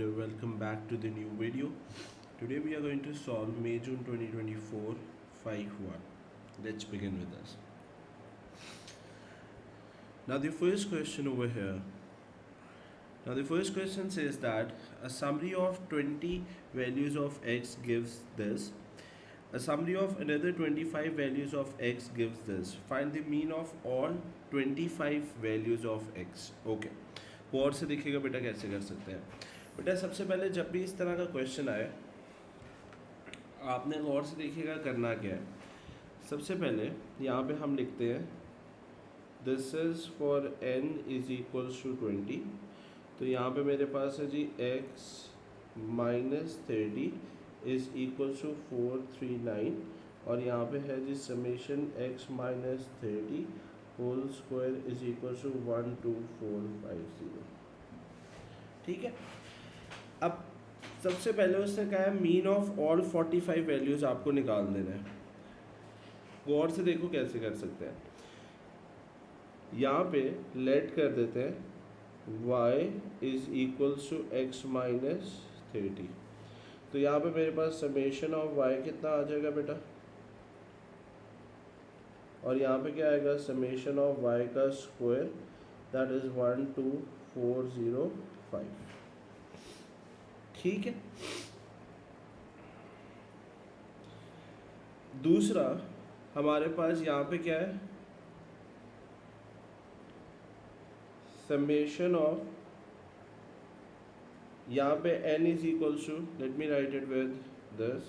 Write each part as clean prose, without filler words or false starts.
and welcome back to the new video. Today we are going to solve May June 2024 5-1. Let's begin with this. Now the first question over here. Now the first question says that a summary of 20 values of x gives this. A summary of another 25 values of x gives this. Find the mean of all 25 values of x. Okay. गौर से देखिएगा बेटा कैसे कर सकते हैं. बेटा सबसे पहले जब भी इस तरह का क्वेश्चन आए आपने गौर से देखिएगा करना क्या है. सबसे पहले यहाँ पे हम लिखते हैं this is for n is equals to 20. तो यहाँ पे मेरे पास है जी x minus 30 is equals to 439 और यहाँ पे है जी summation x minus 30 whole square is equal to 12450. ठीक है. अब सबसे पहले उसने कहा है मीन ऑफ ऑल 45 वैल्यूज आपको निकाल देना है. गौर से देखो कैसे कर सकते हैं. यहाँ पे लेट कर देते हैं y is equals to x minus 30. तो यहाँ पे मेरे पास समेशन ऑफ y कितना आ जाएगा बेटा, और यहाँ पे क्या आएगा समेशन ऑफ y का स्क्वायर दैट इज 12405. ठीक है. दूसरा हमारे पास यहाँ पे क्या है समेशन ऑफ, यहाँ पे n is equals to, let me write it with this,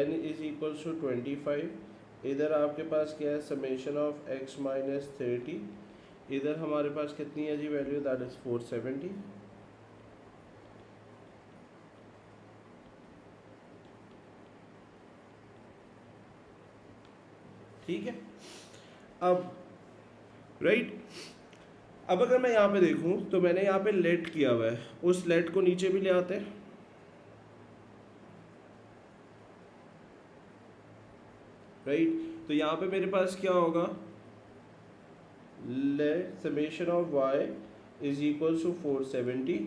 n is equals to 25. इधर आपके पास क्या है समेशन ऑफ x माइनस 30. इधर हमारे पास कितनी है जी वैल्यू दैट इज 470. ठीक है. अब राइट अब अगर मैं यहाँ पे देखूँ तो मैंने यहाँ पे लेट किया हुआ है, उस लेट को नीचे भी ले आते हैं. राइट तो यहाँ पे मेरे पास क्या होगा let summation of y is equals to 470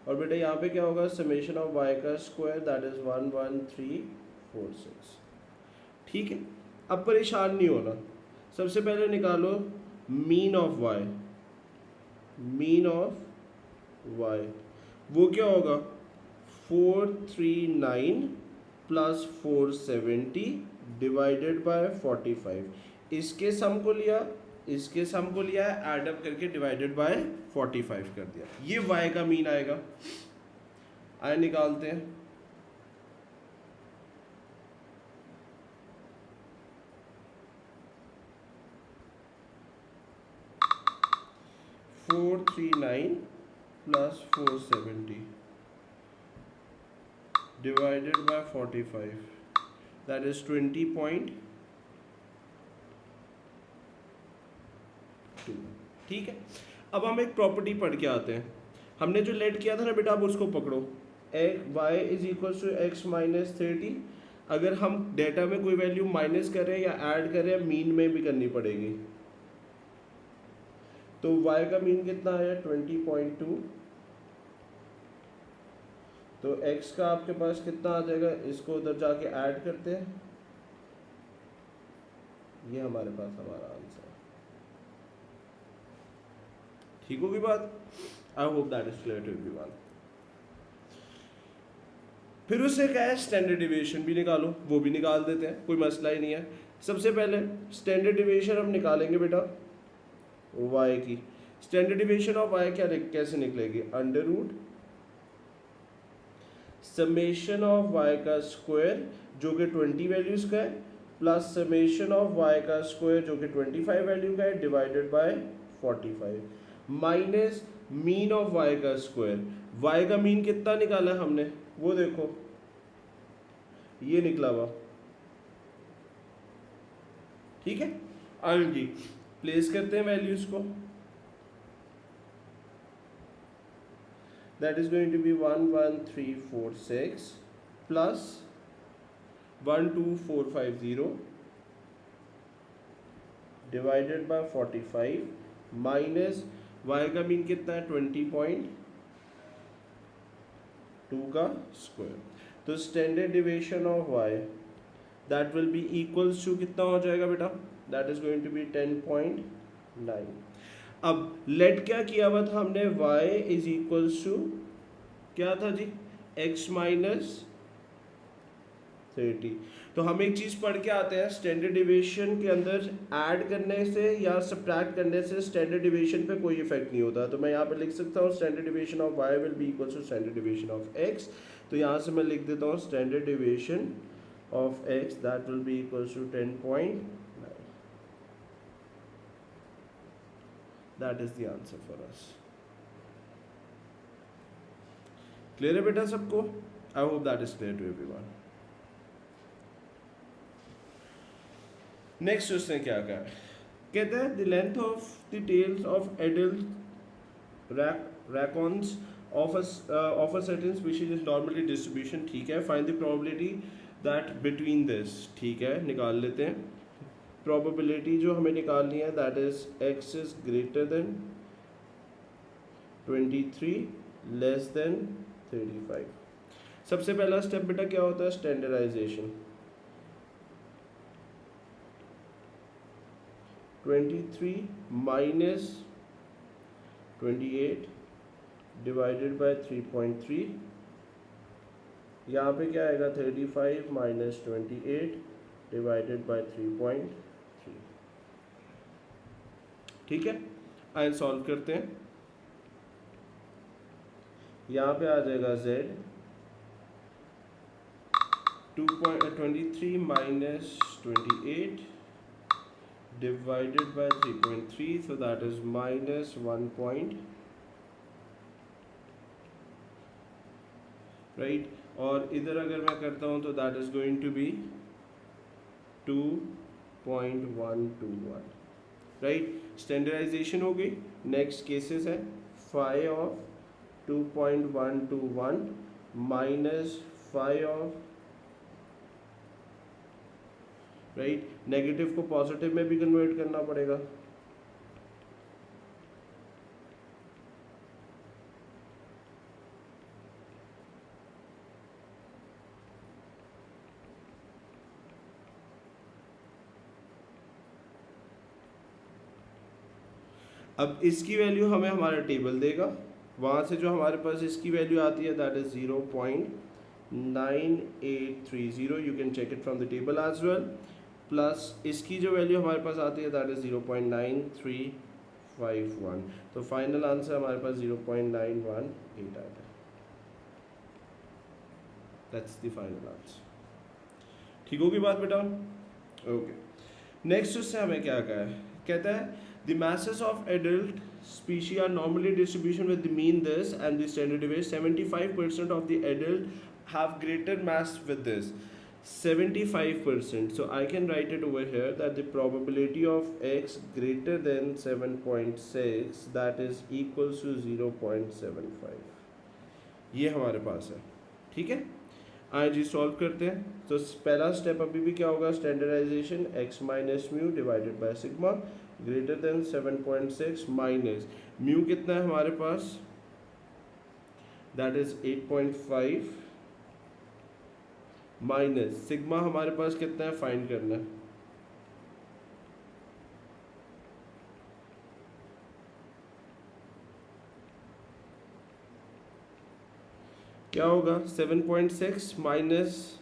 और बेटा यहाँ पे क्या होगा समेशन ऑफ y का स्क्वायर दैट इज 11346. ठीक है. अब परेशान नहीं होना. सबसे पहले निकालो mean of y. Mean of y वो क्या होगा 439 प्लस 470 डिवाइडेड बाय 45. इसके सम को लिया, इसके सम को लिया, ऐड अप करके डिवाइडेड बाय 45 कर दिया. ये y का मीन आएगा. आए निकालते हैं. Four three nine plus 470 divided by 45 that is 20.2. ठीक है. अब हम एक प्रॉपर्टी पढ़ के आते हैं. हमने जो लेट किया था ना बेटा, अब उसको पकड़ो. y is equal to x minus 30. अगर हम डेटा में कोई वैल्यू माइनस कर रहे हैं या ऐड कर रहे हैं मीन में भी करनी पड़ेगी. तो y का मीन कितना आया 20.2. तो x का आपके पास कितना आ जाएगा, इसको उधर जाके ऐड करते हैं. ये हमारे पास हमारा आंसर है. ठीक होगी बात. I hope that is clear to everyone. फिर उससे क्या है स्टैंडर्ड डिविएशन भी निकालो. वो भी निकाल देते हैं, कोई मसला ही नहीं है. सबसे पहले स्टैंडर्ड डिविएशन हम निकालेंगे बेटा y की. स्टैंडर्ड डिविएशन ऑफ y क्या कैसे निकलेगी under root summation of y का स्क्वायर जो कि 20 वैल्यूज का है प्लस समेशन ऑफ y का स्क्वायर जो कि 25 वैल्यू का है divided by 45 minus mean of y का स्क्वायर. y का मीन कितना निकाला हमने वो देखो, ये निकला हुआ. ठीक है. आगे जी प्लेस करते हैं वैल्यूज को. That is going to be 11346 plus 12450 divided by 45 minus y का मीन कितना है 20. 2 का स्क्वायर। तो standard deviation of y that will be equals to कितना हो जाएगा बेटा, that is going to be 10.9। अब लेट क्या किया हुआ था हमने, y इज इक्वल्स टू क्या था जी, x माइनस 30। तो हम एक चीज पढ़ के आते हैं, स्टैंडर्ड डिविएशन के अंदर ऐड करने से या सब्ट्रैक्ट करने से स्टैंडर्ड डिविएशन पे कोई इफेक्ट नहीं होता। तो मैं यहाँ पे लिख सकता हूँ standard deviation of y will be equal to standard deviation of x। तो यहाँ से मैं लिख देता हूँ standard deviation of x that will be equal to 10.9। That is the answer for us. Clear है बेटा सबको? I hope that is clear to everyone. Next उसने क्या कहा, कहता है the length of the tails of adult raccoons of a certain species is normally distribution. ठीक है, find the probability that between this. ठीक है, निकाल लेते हैं। प्रोबेबिलिटी जो हमें निकालनी है that is x is greater then 23 less than 35। सबसे पहला स्टेप बेटा क्या होता है, स्टैंडर्डाइजेशन। 23 minus 28 divided by 3.3। यहाँ पे क्या आएगा, 35 माइनस 28 डिवाइडेड बाय 3.3। ठीक है, आइए सॉल्व करते हैं। यहाँ पे आ जाएगा z 23 minus 28 divided by 3.3, so that is minus 1 point, right? और इधर अगर मैं करता हूँ तो that is going to be 2.121, right? Standardization हो गई। नेक्स्ट केसेस है, phi of 2.121 minus phi of, right, negative को पॉजिटिव में भी कन्वर्ट करना पड़ेगा। अब इसकी वैल्यू हमें हमारा टेबल देगा, वहां से जो हमारे पास इसकी वैल्यू आती है that is 0.9830। You can check it from the table as well. Plus इसकी जो वैल्यू हमारे पास आती है दैट इज 0.9351। तो फाइनल आंसर हमारे पास 0.918 आता है। That's the final answer. ठीक होगी बात बेटा? ओके, नेक्स्ट उससे हमें क्या कहा है, कहता है the masses of adult species are normally distribution with the mean this and the standard deviation 75% of the adult have greater mass with this 75%. So I can write it over here that the probability of x greater than 7.6 that is equals to 0.75। ये हमारे पास है। ठीक है, आइए जी solve करते हैं। तो पहला स्टेप अभी भी क्या होगा, standardization x minus mu divided by sigma greater than 7.6 minus mu कितना है हमारे पास, दैट इज 8.5 माइनस सिग्मा हमारे पास कितना है, फाइंड करना है। क्या होगा, 7.6 minus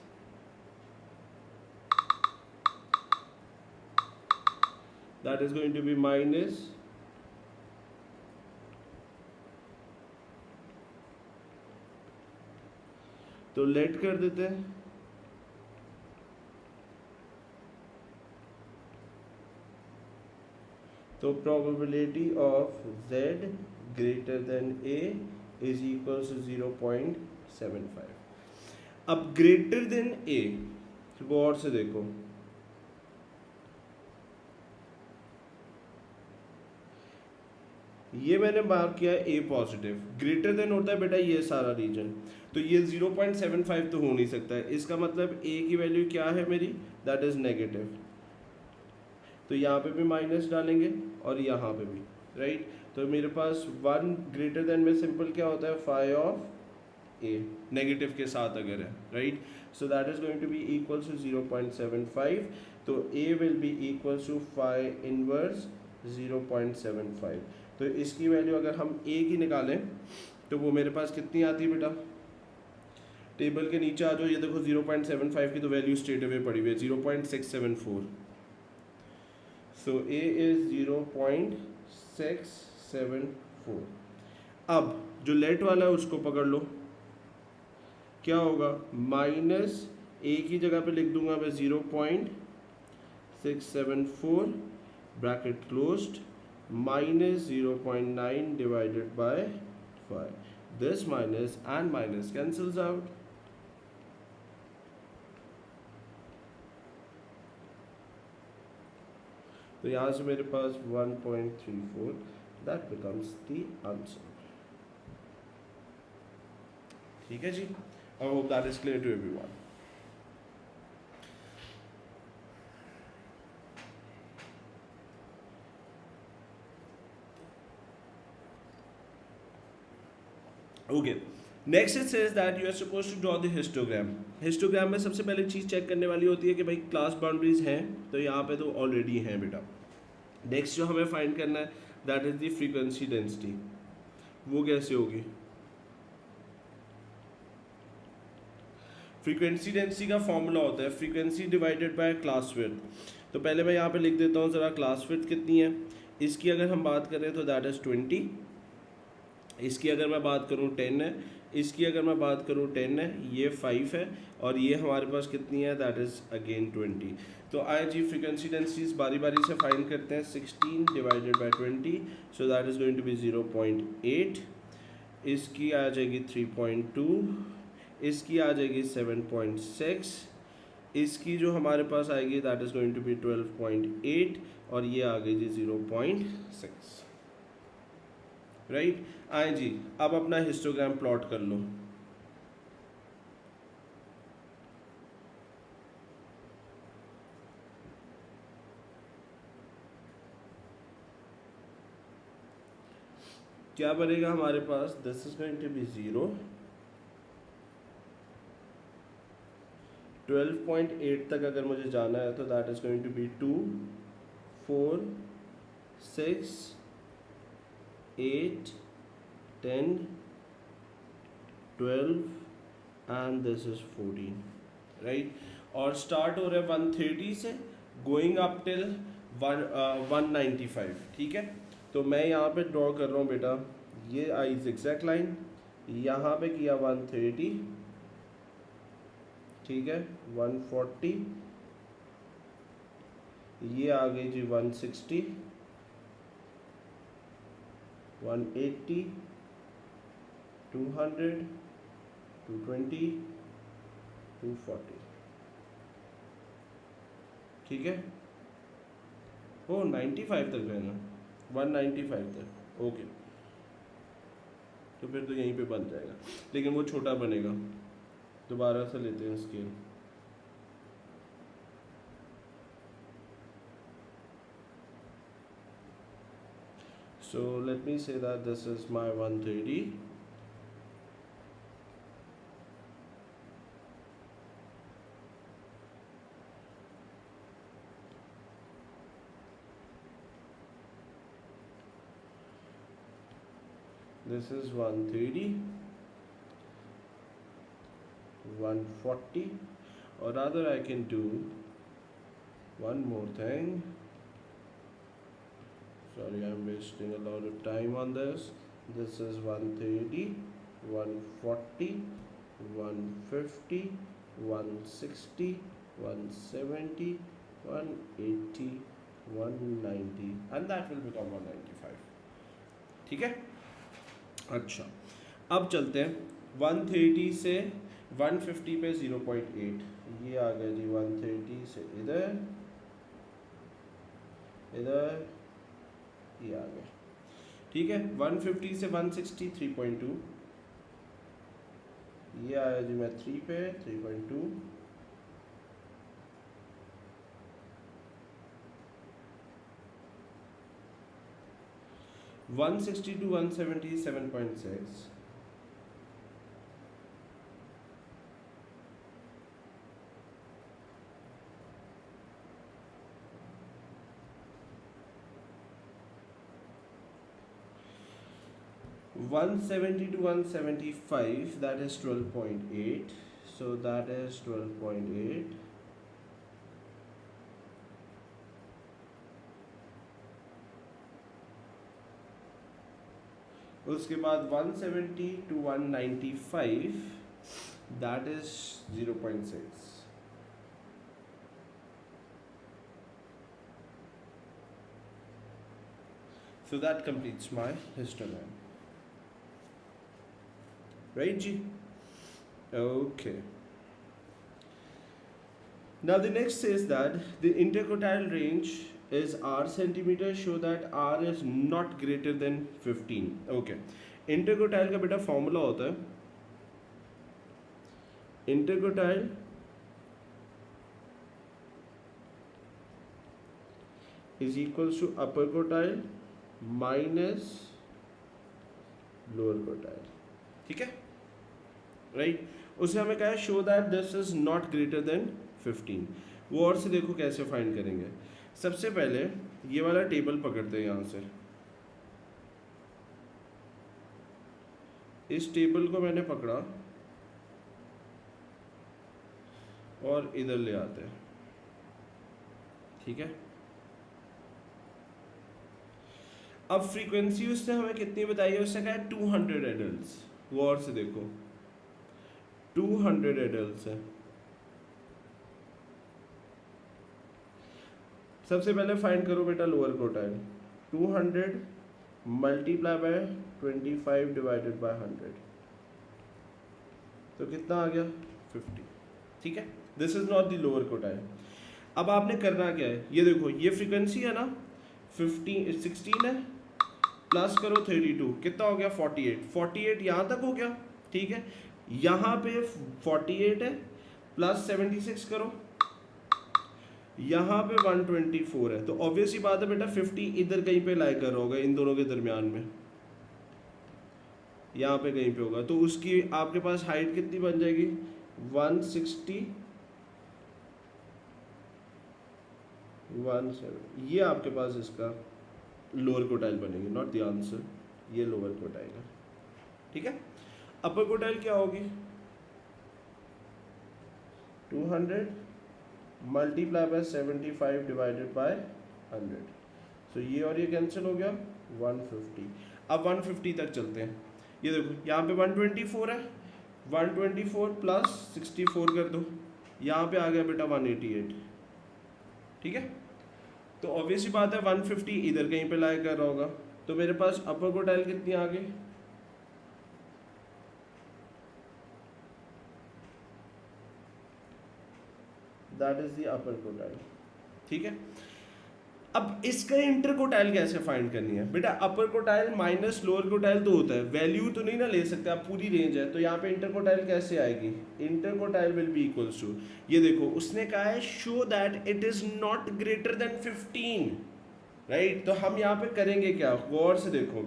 that is going to be minus तो लेट कर देते हैं। तो probability of z greater than a is equal to 0.75। अब ग्रेटर देन a गौर से देखो, ये मैंने मार्क किया है ए पॉजिटिव, ग्रेटर देन होता है बेटा ये सारा रीजन, तो ये 0.75 तो हो नहीं सकता है। इसका मतलब ए की वैल्यू क्या है मेरी, दैट इज नेगेटिव। तो यहाँ पे भी माइनस डालेंगे और यहाँ पे भी, राइट। तो मेरे पास 1 ग्रेटर देन में सिंपल क्या होता है, फाई ऑफ ए, नेगेटिव के साथ अगर है, right. So that is going to be equal to 0.75, तो a will be equal to 5 inverse 0.75। तो इसकी वैल्यू अगर हम ए की निकालें तो वो मेरे पास कितनी आती है बेटा, टेबल के नीचे आ जाओ, ये देखो 0.75 की तो वैल्यू स्ट्रेट अवे पड़ी हुई है 0.674। सो ए इज 0.674। अब जो लेट वाला है उसको पकड़ लो, क्या होगा, माइनस ए की जगह पे लिख दूंगा मैं 0.674 bracket closed minus 0.9 divided by 5, this minus and minus cancels out. तो यहाँ से मेरे पास 1.34, दैट बिकम्स द आंसर। ठीक है जी, I hope that is clear to everyone. Okay, next it says that you are supposed to draw the histogram. Histogram में सबसे पहले चीज़ चेक करने वाली होती है कि भाई क्लास बाउंड्रीज हैं, तो यहाँ पे तो ऑलरेडी हैं बेटा। नेक्स्ट जो हमें फाइंड करना है that is the frequency density. वो कैसे होगी, फ्रीक्वेंसी डेंसिटी का फॉर्मूला होता है frequency divided by class width. तो पहले मैं यहाँ पे लिख देता हूँ ज़रा क्लास विड्थ कितनी है। इसकी अगर हम बात करें तो दैट इज़ 20, इसकी अगर मैं बात करूँ 10 है, इसकी अगर मैं बात करूँ 10 है, ये 5 है, और ये हमारे पास कितनी है दैट इज़ अगेन 20। तो आए जी फ्रीक्वेंसी डेंसिटीज बारी बारी से फाइंड करते हैं। 16 divided by 20, so that is going to be 0.8, इसकी आ जाएगी 3.2, इसकी आ जाएगी 7.6, इसकी जो हमारे पास आएगी that is going to be 12.8, और ये आ गई जी 0.6, राइट। आए जी अब अपना हिस्टोग्राम प्लॉट कर लो। क्या बनेगा हमारे पास, this is going to be 0, 12.8 तक अगर मुझे जाना है तो that is going to be 2, 4, 6, 8, 10, 12 and this is 14, right. और स्टार्ट हो रहा है 130 से, गोइंग अप टिल 195, ठीक है। तो मैं यहाँ पे ड्रॉ कर रहा हूँ बेटा, ये आई ज़िगज़ैग लाइन, यहाँ पे किया 130, ठीक है, 140, ये आ गई जी 160, 180, 200, 220, 240, ठीक है। ओ 95 तक गए ना, 195 तक, ओके। तो फिर तो यहीं पे बन जाएगा, लेकिन वो छोटा बनेगा। दोबारा से लेते हैं scale. So let me say that this is my 130, this is 130, 140, or rather I can do one more thing. Sorry, I'm wasting a lot of time on this. This is 130, 140, 150, 160, 170, 180, 190, and that will become 195, ठीक है। अच्छा, अब चलते हैं 130 से 150 पे 0.8, ये आ गया जी 130 से इधर, इधर, ये आ गया, ठीक है। 150 से 160 3.2, ये आया जी मैं 3 पे 3.2, 160 to 170 7.6, 170 to 175, that is 12.8. So that is 12.8. उसके बाद 170 to 195, that is 0.6. So that completes my histogram. Right, G? Okay. Now the next says that the interquartile range is r centimeter, show that r is not greater than 15. Okay. Interquartile का बेटा formula होता है, interquartile is equals to upper quartile minus lower quartile. ठीक है, right उसे हमें कहा है show that this is not greater than 15. वो और से देखो कैसे फाइंड करेंगे. सबसे पहले ये वाला टेबल पकड़ते हैं यहाँ से, इस टेबल को मैंने पकड़ा और इधर ले आते हैं. ठीक है, अब फ्रीक्वेंसी उसने हमें कितनी बताई है, उसने कहा है 200 एडल्ट्स. वो और से देखो 200 एडल्ट्स है. सबसे पहले फाइंड करो बेटा lower quartile. 200 multiply by 25 divided by 100, तो कितना आ गया 50. ठीक है, this is not the lower quartile. अब आपने करना क्या है, ये देखो ये फ्रीक्वेंसी है ना 16 है, प्लस करो 32, कितना हो गया 48 यहाँ तक हो गया. ठीक है, यहाँ पे 48 है, प्लस 76 करो, यहाँ पे 124 है. तो ऑब्वियसली बात है बेटा 50 इधर कहीं पे लाई कर रहा होगा, इन दोनों के दरमियान में, यहाँ पे कहीं पे होगा. तो उसकी आपके पास हाइट कितनी बन जाएगी 160 17. ये आपके पास इसका लोअर क्वार्टाइल बनेगी, नॉट द आंसर, ये लोअर क्वार्टाइल है. ठीक है, अपर क्वार्टाइल क्या होगी 200 मल्टीप्लाई बाय 75 डिवाइडेड बाय 100. सो ये और ये कैंसिल हो गया 150. अब 150 तक चलते हैं. ये देखो यहाँ पे 124 है, 124 प्लस 64 कर दो, यहाँ पे आ गया बेटा 188. ठीक है, तो ऑब्वियसली बात है 150 इधर कहीं पे लाई कर रहा होगा. तो मेरे पास अपर क्वार्टाइल कितनी आ गई, that is the upper quartile. ठीक है, अब इसका इंटर क्वार्टाइल कैसे फाइंड करनी है बेटा. अपर क्वार्टाइल माइनस लोअर क्वार्टाइल तो होता है, वैल्यू तो नहीं ना ले सकते आप, पूरी रेंज है. तो यहाँ पे इंटर क्वार्टाइल कैसे आएगी, inter quartile will be equals to, ये देखो उसने कहा है show that it is not greater than 15. Right, तो हम यहाँ पे करेंगे क्या, गौर से देखो.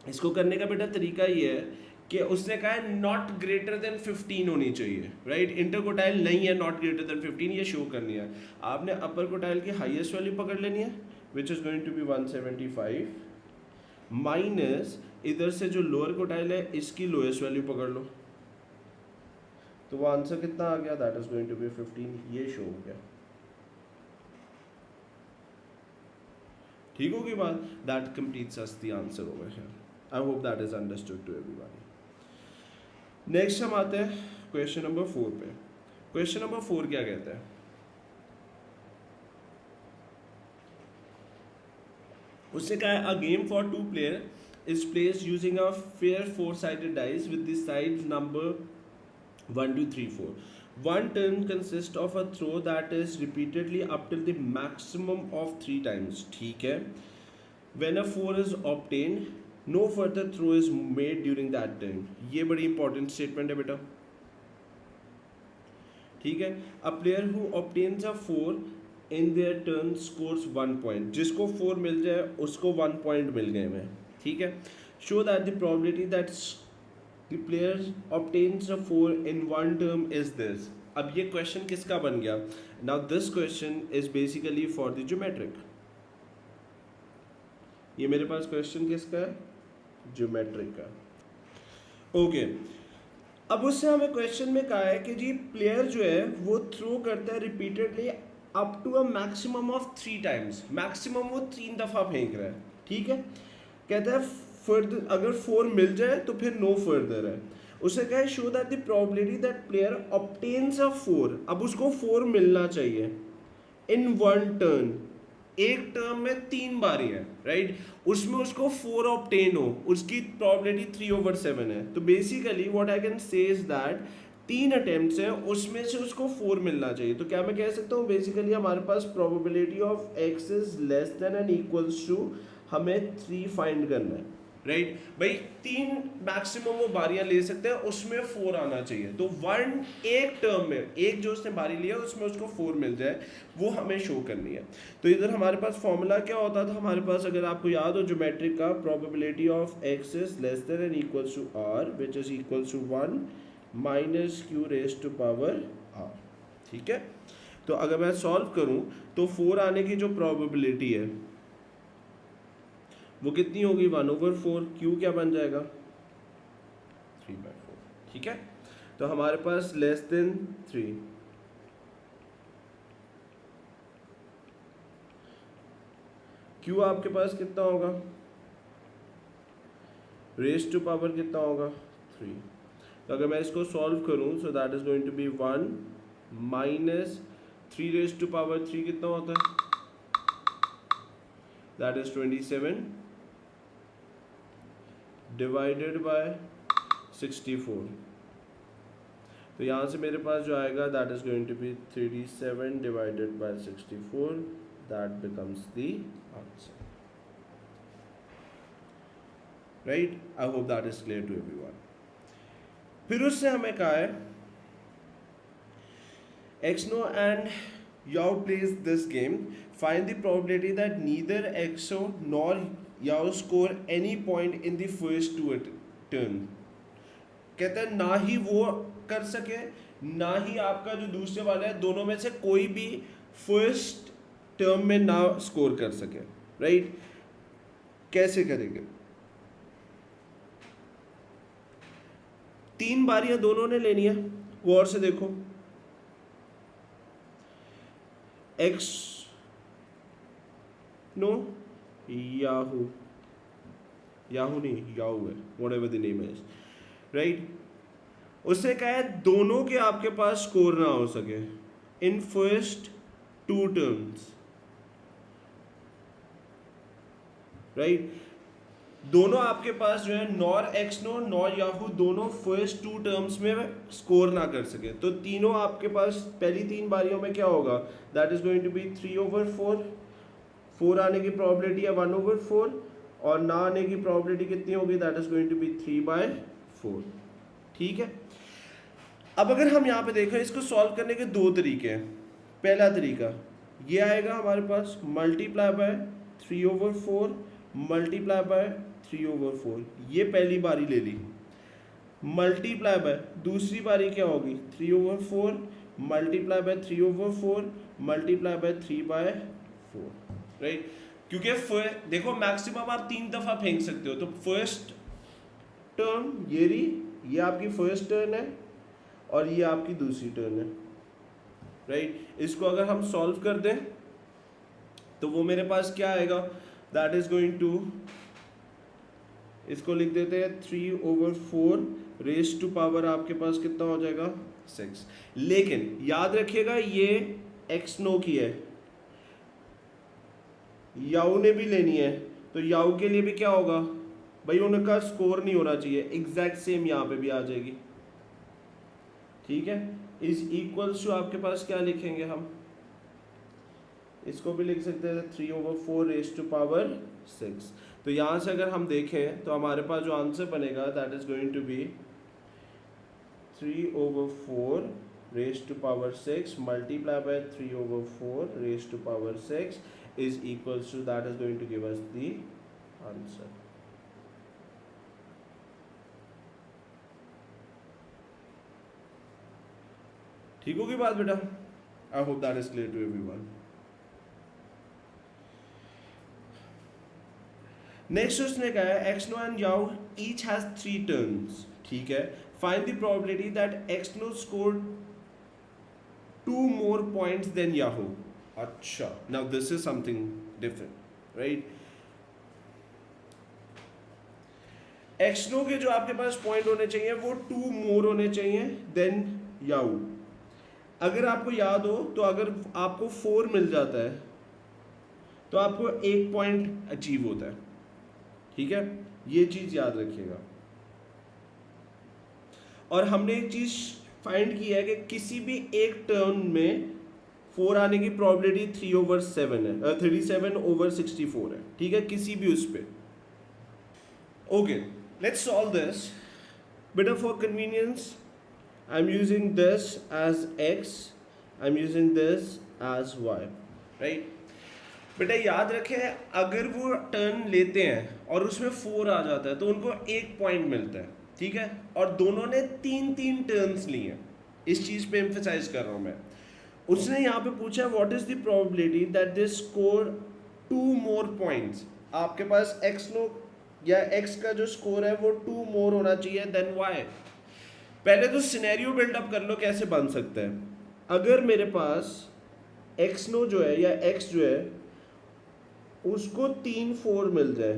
इसको करने का बेटा तरीका ये है कि उसने कहा है नॉट ग्रेटर देन 15 होनी चाहिए. राइट, इंटर क्वार्टाइल नहीं है नॉट ग्रेटर देन 15, ये शो करनी है. आपने अपर क्वार्टाइल की हाईएस्ट वैल्यू पकड़ लेनी है which is going to be 175, minus इधर से जो लोअर क्वार्टाइल है इसकी लोएस्ट वैल्यू पकड़ लो. तो वो आंसर कितना आ गया, that is going to be 15. ये शो हो गया. ठीक होगी बात, that completes us the answer over here. I hope that is understood to everybody. Next हम आते हैं क्वेश्चन नंबर 4 पे. क्वेश्चन नंबर 4 क्या कहता है, उससे कहा है a game for 2 player is placed using a fair 4-sided dice with the side number 1 2 3 4. One turn consists of a throw that is repeatedly up till the maximum of 3 times. ठीक है, when a 4 is obtained, no further throw is made during that turn. ये बड़ी important statement है बेटा. ठीक है, a player who obtains a 4 in their turn scores 1 point. जिसको 4 मिल जाए उसको 1 point मिल गए में. ठीक है, show that the probability that the player obtains a 4 in one term is this. अब ये क्वेश्चन किसका बन गया, now this question is basically for the geometric. ये मेरे पास क्वेश्चन किसका है, ज्योमेट्रिक का। ओके अब उससे हमें क्वेश्चन में कहा है कि जी प्लेयर जो है वो थ्रो करता है repeatedly up to a maximum of 3 times, maximum वो 3 दफ़ा फेंक रहा है, ठीक है। कहता है फर्दर अगर 4 मिल जाए तो फिर नो फर्दर है। उसे कहा है show that the probability that player obtains a 4, अब उसको 4 मिलना चाहिए इन वन टर्न, एक टर्म में 3 बारी है राइट, उसमें उसको 4 ऑब्टेन हो, उसकी प्रोबेबिलिटी 3/7 है। तो basically what I can say is that 3 attempts हैं उसमें से उसको 4 मिलना चाहिए। तो क्या मैं कह सकता हूँ बेसिकली हमारे पास probability of x is less than and equals to हमें 3 फाइंड करना है राइट भाई। 3 मैक्सिमम वो बारियां ले सकते हैं उसमें 4 आना चाहिए। तो वन एक टर्म में एक जो उसने बारी लिया उसमें उसको 4 मिल जाए वो हमें शो करनी है। तो इधर हमारे पास फॉर्मूला क्या होता था हमारे पास, अगर आपको याद हो ज्योमेट्रिक का, probability of x is less than and equals to r which is equals to 1 minus q raise to power r, ठीक है। तो अगर मैं सॉल्व करूं तो 4 आने की जो प्रोबेबिलिटी है वो कितनी होगी 1/4, q क्या बन जाएगा 3/4, ठीक है। तो हमारे पास लेस देन 3, q आपके पास कितना होगा रेज टू पावर कितना होगा 3। तो अगर मैं इसको सॉल्व करूं so that is going to be 1 minus 3 raise to power 3 कितना होता है दैट इज 27 डिवाइडेड बाय 64। तो यहाँ से मेरे पास जो आएगा that is going to be 37 divided by 64, that becomes the answer right. I hope that is clear to everyone. फिर उससे हमें कहा है Exynos and Yao plays this game, find the probability that neither Exo nor Yao score any point in the first 2 turn। कहता है ना ही वो कर सके ना ही आपका जो दूसरे वाला है, दोनों में से कोई भी फर्स्ट टर्म में ना स्कोर कर सके राइट। कैसे करेंगे, 3 बारियां दोनों ने लेनी है, गौर से देखो। एक्स नो याहू, याहू नहीं याहू है, whatever the name is right. उससे कहा है दोनों के आपके पास स्कोर ना हो सके इन फर्स्ट 2 टर्म्स राइट। दोनों आपके पास जो है नॉर एक्सनो नॉर याहू दोनों फर्स्ट 2 टर्म्स में स्कोर ना कर सके। तो तीनों आपके पास पहली 3 बारियों में क्या होगा that is going to be 3/4, 4 आने की प्रोबेबिलिटी है 1/4 और ना आने की प्रोबेबिलिटी कितनी होगी that is going to be 3/4, ठीक है। अब अगर हम यहाँ पे देखें इसको सॉल्व करने के 2 तरीके हैं। पहला तरीका ये आएगा हमारे पास मल्टीप्लाई बाय 3/4 मल्टीप्लाई बाय 3/4, ये पहली बारी ले ली। मल्टीप्लाई बाय दूसरी बारी क्या होगी 3/4 multiply by 3/4 multiply by 3/4 right. क्योंकि देखो मैक्सिमम आप 3 दफा फेंक सकते हो। तो फर्स्ट टर्म ये रही, ये आपकी फर्स्ट टर्न है और ये आपकी दूसरी टर्न है राइट। इसको अगर हम सॉल्व कर दें तो वो मेरे पास क्या आएगा दैट इज गोइंग टू, इसको लिख देते हैं 3/4 रेज टू पावर आपके पास कितना हो जाएगा 6। लेकिन याद रखिएगा ये एक्स नो की है, याऊ ने भी लेनी है। तो याऊ के लिए भी क्या होगा भाई उनका स्कोर नहीं होना चाहिए, एग्जैक्ट सेम यहाँ पे भी आ जाएगी, ठीक है। इज इक्वल्स टू आपके पास क्या लिखेंगे हम, इसको भी लिख सकते हैं 3/4 रेज टू पावर 6। तो यहाँ से अगर हम देखें तो हमारे पास जो आंसर बनेगा that is going to be 3/4 raise to power 6 multiply by 3/4 raise to power 6 is equals to that is going to give us the answer. ठीक होगी बात बेटा, I hope that is clear to everyone. Next उसने कहा है Exynos and Yao each has 3 turns, ठीक है, find the probability that Xeno score 2 more points than Yahoo. अच्छा, now this is something different, right? Exynos के जो आपके पास point होने चाहिए वो 2 more होने चाहिए देन याहू। अगर आपको याद हो तो अगर आपको 4 मिल जाता है तो आपको 1 पॉइंट अचीव होता है, ठीक है, ये चीज याद रखिएगा। और हमने एक चीज फाइंड की है कि किसी भी एक टर्म में 4 आने की प्रोबेबिलिटी 3/7 है, 37/64 है, ठीक है, किसी भी उस पे। Okay, let's solve this. Beta, for convenience, I'm using this as x, I'm using this as y, right? बेटा याद रखें, अगर वो टर्न लेते हैं और उसमें 4 आ जाता है तो उनको 1 पॉइंट मिलता है, ठीक है, और दोनों ने 3 टर्न्स लिए हैं, इस चीज़ पे एम्फेसाइज कर रहा हूँ मैं। उसने यहाँ पे पूछा what is the probability that they score 2 more points. आपके पास x नो या x का जो स्कोर है वो 2 more होना चाहिए देन y। पहले तो सिनेरियो बिल्डअप कर लो कैसे बन सकता है। अगर मेरे पास x नो जो है या x जो है उसको 3/4 मिल जाए,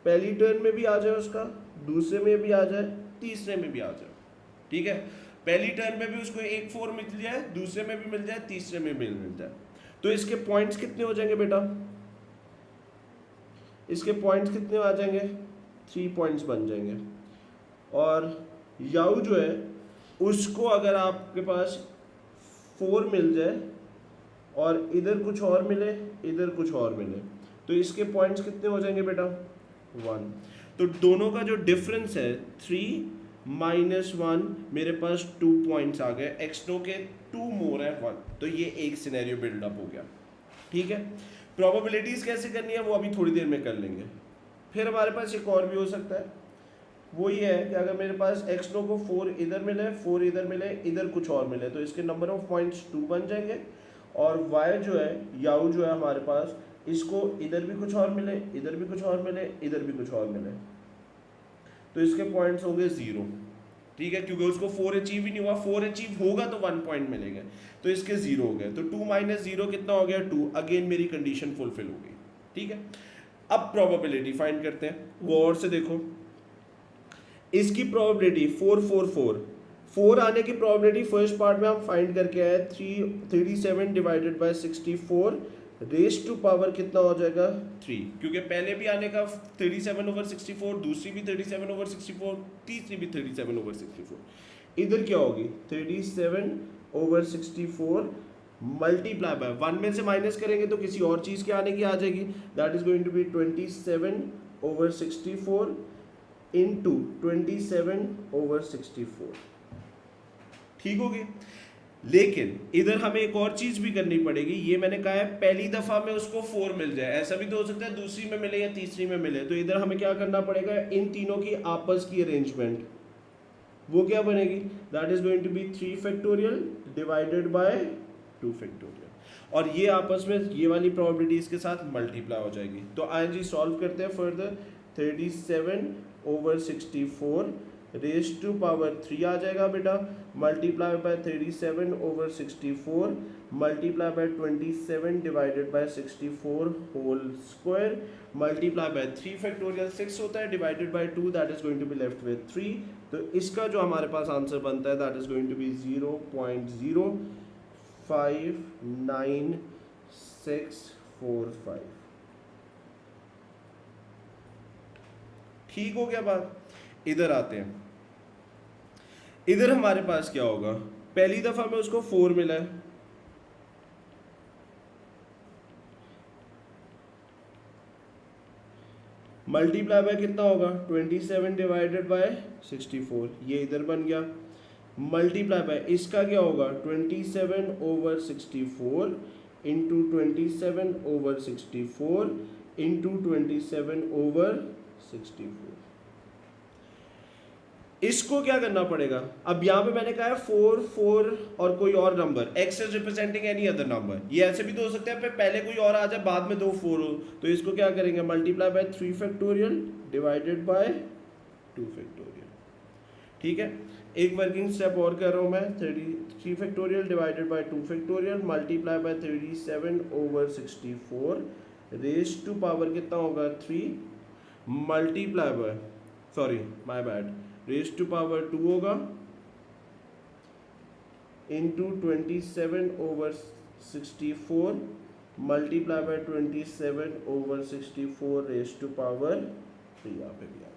पहली टर्न में भी आ जाए उसका, दूसरे में भी आ जाए, तीसरे में भी आ जाए, ठीक है, पहली टर्न में भी उसको 1/4 मिल जाए, दूसरे में भी मिल जाए, तीसरे में भी मिल जाए, तो इसके पॉइंट्स कितने हो जाएंगे बेटा? इसके पॉइंट्स कितने आ जाएंगे? 3 पॉइंट्स बन जाएंगे। और याऊ जो है उसको अगर आपके पास 4 मिल जाए और इधर कुछ और मिले, इधर कुछ और मिले, तो इसके पॉइंट्स कितने हो जाएंगे बेटा? 1। तो दोनों का जो डिफरेंस है 3 - 1, मेरे पास 2 पॉइंट्स आ गए। एक्सनो के 2 more है 1, तो ये एक सिनेरियो बिल्डअप हो गया, ठीक है। प्रोबेबिलिटीज कैसे करनी है वो अभी थोड़ी देर में कर लेंगे। फिर हमारे पास एक और भी हो सकता है, वो ये है कि अगर मेरे पास एक्सनो को 4 इधर मिले, 4 इधर मिले, इधर कुछ और मिले, तो इसके नंबर ऑफ पॉइंट्स 2 बन जाएंगे। और वाई जो है, याऊ जो है हमारे पास, इसको इधर भी कुछ और मिले, इधर भी कुछ और मिले, इधर भी कुछ और मिले, तो इसके पॉइंट्स होंगे 0, ठीक है, क्योंकि उसको 4 अचीव ही नहीं हुआ। 4 अचीव होगा तो 1 पॉइंट मिलेगा, तो इसके 0 हो गए। तो 2 - 0 कितना हो गया? 2। अगेन मेरी कंडीशन फुलफिल हो गई, ठीक है। अब प्रोबेबिलिटी फाइंड करते हैं। गौर से देखो, इसकी प्रोबेबिलिटी 4 आने की प्रोबेबिलिटी फर्स्ट पार्ट में हम फाइंड करके आए 37 divided by 64 raise to power कितना हो जाएगा? 3, क्योंकि पहले भी आने का 37/64, दूसरी भी 37/64, तीसरी भी 37/64। इधर क्या होगी? 37/64 मल्टीप्लाई बाय 1 में से माइनस करेंगे तो किसी और चीज़ के आने की आ जाएगी, that is going to be 27/64 into 27/64, ठीक होगी। लेकिन इधर हमें एक और चीज भी करनी पड़ेगी। ये मैंने कहा है पहली दफा में उसको 4 मिल जाए, ऐसा भी तो हो सकता है दूसरी में मिले या तीसरी में मिले, तो इधर हमें क्या करना पड़ेगा? इन तीनों की आपस की अरेंजमेंट, वो क्या बनेगी? That is going to be 3 factorial divided by 2 factorial, और ये आपस में ये वाली प्रोबेबिलिटी इसके साथ मल्टीप्लाई हो जाएगी। तो आइए जी सॉल्व करते हैं फर्दर। 37/64 रेस टू पावर 3 आ जाएगा बेटा, multiply by 37/64 multiply by 27 divided by 64 whole square multiply by 3 factorial 6 होता है, divided by 2, that is going to be left with 3। तो इसका जो हमारे पास आंसर बनता है that is going to be 0.0594645। ठीक हो गया बात। इधर आते हैं, इधर हमारे पास क्या होगा? पहली दफा में उसको 4 मिला है, मल्टीप्लाई बाय कितना होगा? 27 डिवाइडेड बाय 64, ये इधर बन गया। मल्टीप्लाई बाय इसका क्या होगा? 27/64 इंटू 27/64 इंटू 27/64। इसको क्या करना पड़ेगा, अब यहाँ पे मैंने कहा है 4 4 और कोई और number, x is representing any other number, ये ऐसे भी तो हो सकता है पहले कोई और आ जाए बाद में 2 4 हो, तो इसको क्या करेंगे, multiply by 3 factorial divided by 2 factorial. ठीक है, एक वर्किंग स्टेप और कर रहा हूँ मैं, 3 factorial divided by 2 factorial multiply by 37/64 raise to power कितना होगा 3 multiply by, sorry my bad, raise to power 2 होगा into 27/64 multiply by 27/64 raise to power 3, यहाँ पे भी आ जाए।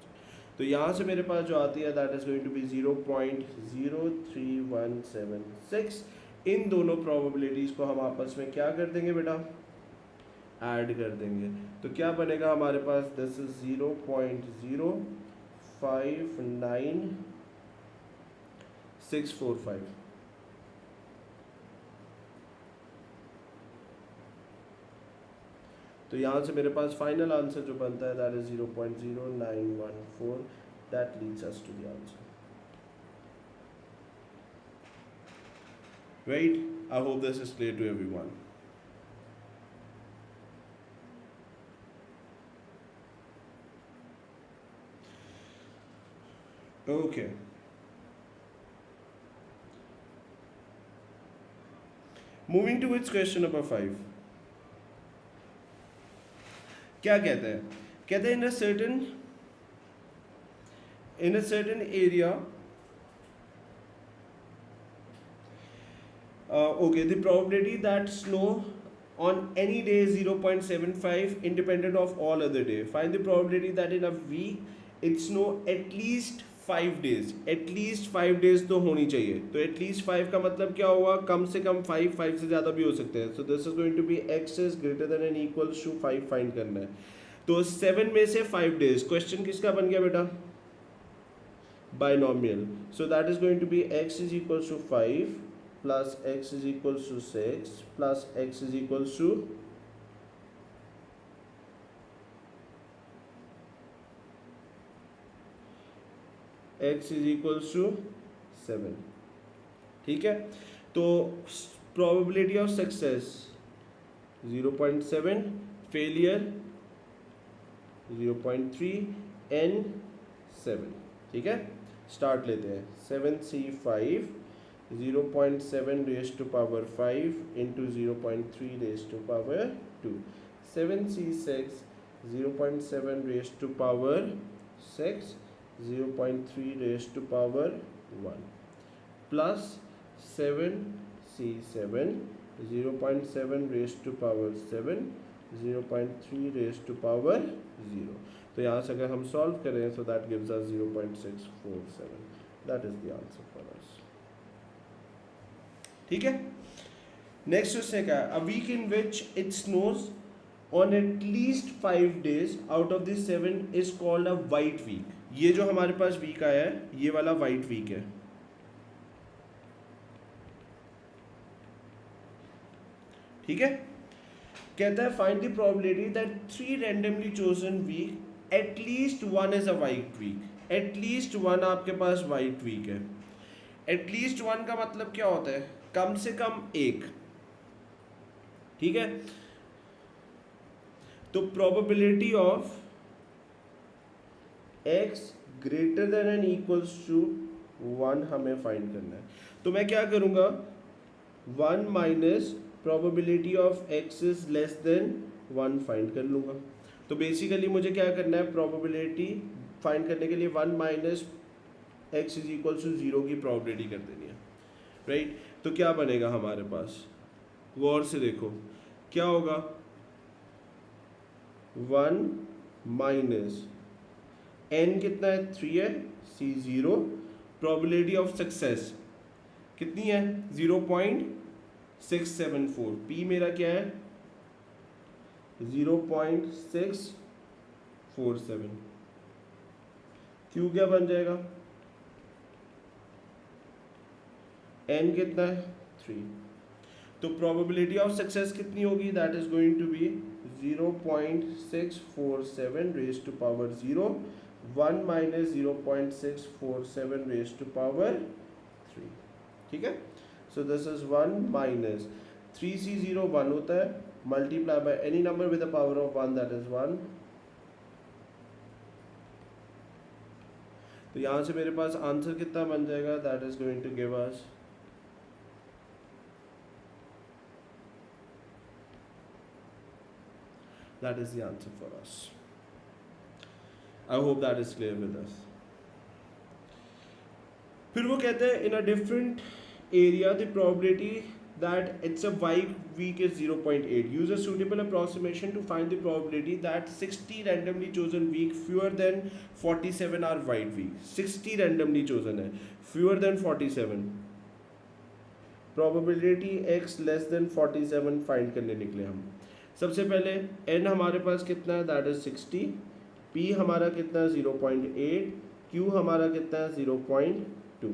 तो यहाँ से मेरे पास जो आती है that is going to be 0.03176। इन दोनों प्रोबेबिलिटीज को हम आपस में क्या कर देंगे बेटा, ऐड कर देंगे, तो क्या बनेगा हमारे पास, दिस इज 0.059645। तो यहाँ से मेरे पास फाइनल आंसर जो बनता है that is 0.0914, that leads us to the answer. Right, I hope this is clear to everyone. Okay. Moving to its question number 5. क्या कहते हैं, कहते हैं in a certain area okay, the probability that snow on any day is 0.75 independent of all other day. Find the probability that in a week it snow at least 5 days, at least 5 days तो होनी चाहिए, तो at least 5 का मतलब क्या हुआ, कम से कम 5 से ज़्यादा भी हो सकते हैं। So this is going to be x is greater than and equals to 5 find करना है। तो 7 में से 5 डेज, क्वेश्चन किसका बन गया बेटा, binomial, so that is going to be x is equals to 5 plus x is equals to 6 plus x is equals to x is equals to 7। ठीक है, तो probability of success 0.7, failure 0.3 n 7। ठीक है, start लेते हैं, 7c5 0.7 raise to power 5 into 0.3 raise to power 2, 7c6 0.7 raise to power 6 0.3 raised to power 1 plus 7c7 0.7 raised to power 7 0.3 raised to power 0। तो यहाँ से अगर हम सॉल्व करें so that gives us 0.647, that is the answer for us। ठीक है, next उसने क्या है, a week in which it snows on at least 5 days out of the 7 is called a white week। ये जो हमारे पास वीक आया है ये वाला वाइट वीक है। ठीक है, कहता है find the probability that 3 randomly chosen week at least 1 is a white week, at least 1 आपके पास वाइट वीक है। एटलीस्ट 1 का मतलब क्या होता है, कम से कम एक। ठीक है, तो probability of x greater than and equals to 1 हमें फाइंड करना है। तो मैं क्या करूंगा, 1 minus probability of x is less then 1 find कर लूंगा। तो बेसिकली मुझे क्या करना है, प्रोबेबिलिटी फाइंड करने के लिए 1 minus x is equals to 0 की प्रोबेबिलिटी कर देनी है। राइट, तो क्या बनेगा हमारे पास, गौर से देखो क्या होगा, 1 माइनस n कितना है 3 है, c 0, प्रोबेबिलिटी ऑफ सक्सेस कितनी है 0.674, p मेरा क्या है 0.647, q क्या बन जाएगा, n कितना है 3। तो प्रोबेबिलिटी ऑफ सक्सेस कितनी होगी, that is going to be 0.647 raise to power 0 1 minus 0.647 raise to power 3, ठीक है। सो दिस इज 1 माइनस 3c0 1 होता है, multiply by any number with the power of 1 that is 1। तो यहाँ से मेरे पास आंसर कितना बन जाएगा, that is going to give us that is the answer for us. I hope that is clear with us. फिर वो कहते हैं in a different area the probability that it's a white week is 0.8. Use a suitable approximation to find the probability that 60 randomly chosen week fewer than 47 are white week. 60 randomly chosen है, fewer than 47. Probability x less than 47 find करने निकले हम। सबसे पहले n हमारे पास कितना है, दैट इज 60, p हमारा कितना है 0.8, q हमारा कितना है 0.2।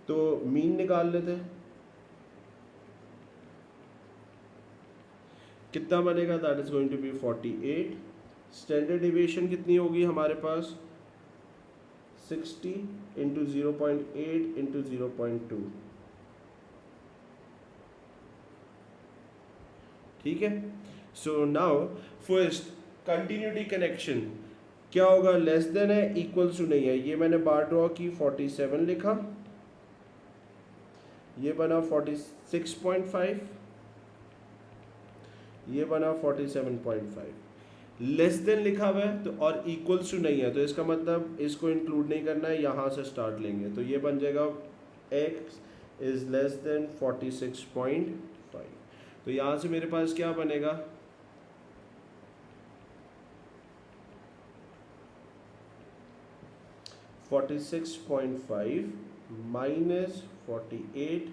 तो मीन निकाल लेते हैं, कितना बनेगा, that is going to be 48। Standard deviation कितनी होगी हमारे पास, 60 इंटू 0.8 इंटू 0.2, ठीक है। So now first continuity connection क्या होगा, लेस देन है, इक्वल्स टू नहीं है, ये मैंने बार ड्रॉ की 47 लिखा, ये बना 46.5, ये बना 47.5, लेस देन लिखा हुआ है तो और इक्वल्स टू नहीं है, तो इसका मतलब इसको इंक्लूड नहीं करना है, यहाँ से स्टार्ट लेंगे, तो ये बन जाएगा x इज लेस देन 46.5। तो यहाँ से मेरे पास क्या बनेगा, 46.5 minus 48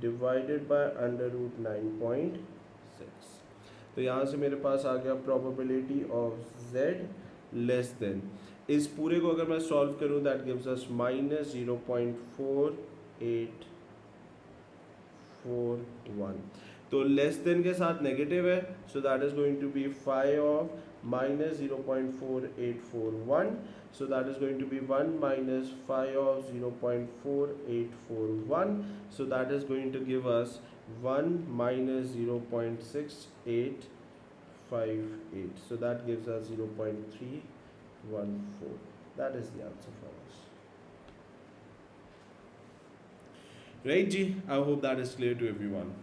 divided by under root 9.6। तो यहाँ से मेरे पास आ गया probability of z less than, इस पूरे को अगर मैं सॉल्व करूँ दैट गिव्स अस माइनस 0.4841। तो लेस देन के साथ नेगेटिव है, so that is going to be 5 of minus 0.4841, so that is going to be 1 minus 5 of 0.4841, so that is going to give us 1 minus 0.6858, so that gives us 0.314. that is the answer for us, right ji? I hope that is clear to everyone.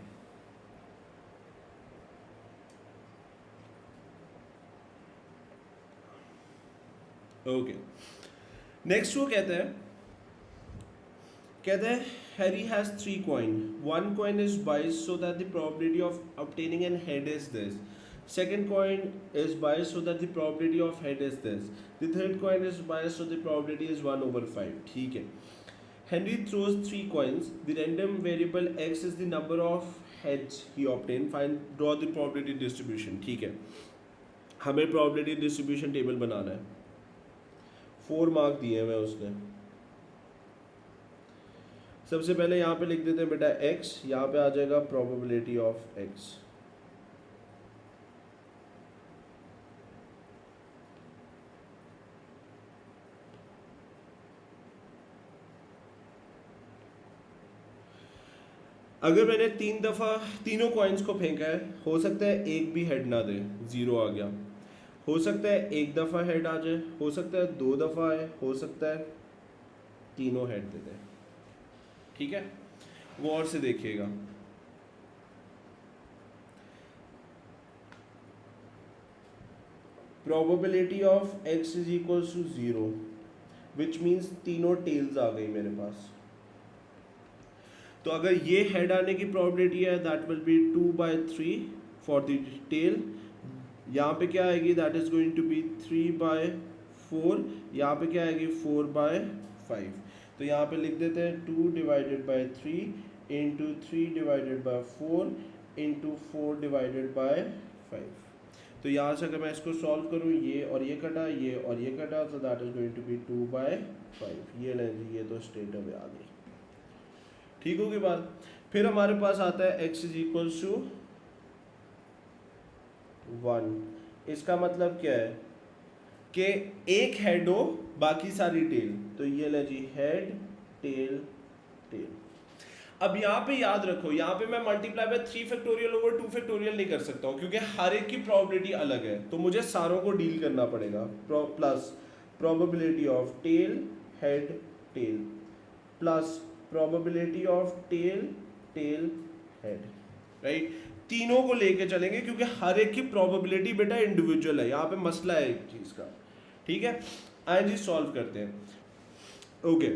Okay, next वो कहते हैं Harry has 3 coin, 1 coin is biased so that the probability of obtaining an head is this, second coin is biased so that the probability of head is this, the third coin is biased so the probability is 1/5, ठीक है। Henry throws 3 coins, the random variable x is the number of heads he obtained, find draw the probability distribution, ठीक है। हमें probability distribution table बनाना है, 4 mark दिए हुए उसने। सबसे पहले यहाँ पे लिख देते हैं बेटा x, यहाँ पे आ जाएगा प्रोबेबिलिटी ऑफ x, अगर मैंने 3 दफ़ा तीनों कॉइन्स को फेंका है, हो सकता है एक भी हेड ना दे, 0 आ गया, हो सकता है एक दफ़ा हेड आ जाए, हो सकता है 2 दफ़ा आए, हो सकता है तीनों हेड दे दे, ठीक है। वो और से देखिएगा, probability of x is equal to 0, which means तीनों टेल्स आ गई मेरे पास। तो अगर ये हेड आने की प्रोबेबिलिटी है that will be 2/3 for the tail, यहाँ पे क्या आएगी, that is going to be 3/4, यहाँ पे क्या आएगी 4/5। तो यहाँ पे लिख देते हैं 2 divided by 3 into 3 divided by 4 into 4 divided by 5। तो यहाँ से अगर मैं इसको सॉल्व करूँ, ये और ये कटा, ये और ये कटा, तो that is going to be 2/5। ये नहीं, ये तो स्ट्रेट अवे आ गई, ठीक होगी बात। फिर हमारे पास आता है x इज इक्वल टू 1, इसका मतलब क्या है, कि एक हेड हो बाकी सारी टेल, तो ये ले जी हेड टेल टेल। अब यहाँ पे याद रखो, यहाँ पे मैं multiply by 3 factorial over 2 factorial नहीं कर सकता हूँ क्योंकि हर एक की प्रोबेबिलिटी अलग है, तो मुझे सारों को डील करना पड़ेगा। Plus probability of tail head tail plus probability of tail tail head, right. तीनों को लेके चलेंगे क्योंकि हर एक की प्रोबेबिलिटी बेटा इंडिविजुअल है, यहाँ पे मसला है एक चीज का, ठीक है। आइए जी सॉल्व करते हैं। Okay,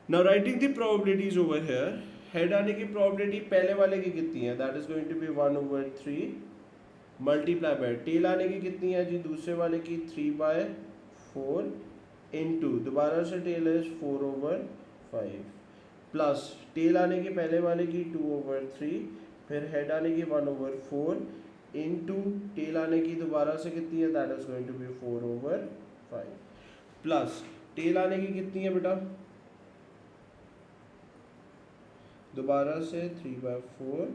now writing the probabilities over here. Head आने की प्रोबेबिलिटी पहले वाले की कितनी है, that is going to be 1/3 multiply by tail आने की कितनी है जी, दूसरे वाले की 3/4 इनटू दोबारा से टेल इज 4/5 प्लस टेल आने की पहले वाले की 2/3, फिर हेड आने की 1/4 इनटू टेल आने की दोबारा से कितनी है, that is going to be 4/5 plus tail आने की कितनी है बेटा, दोबारा से 3/4,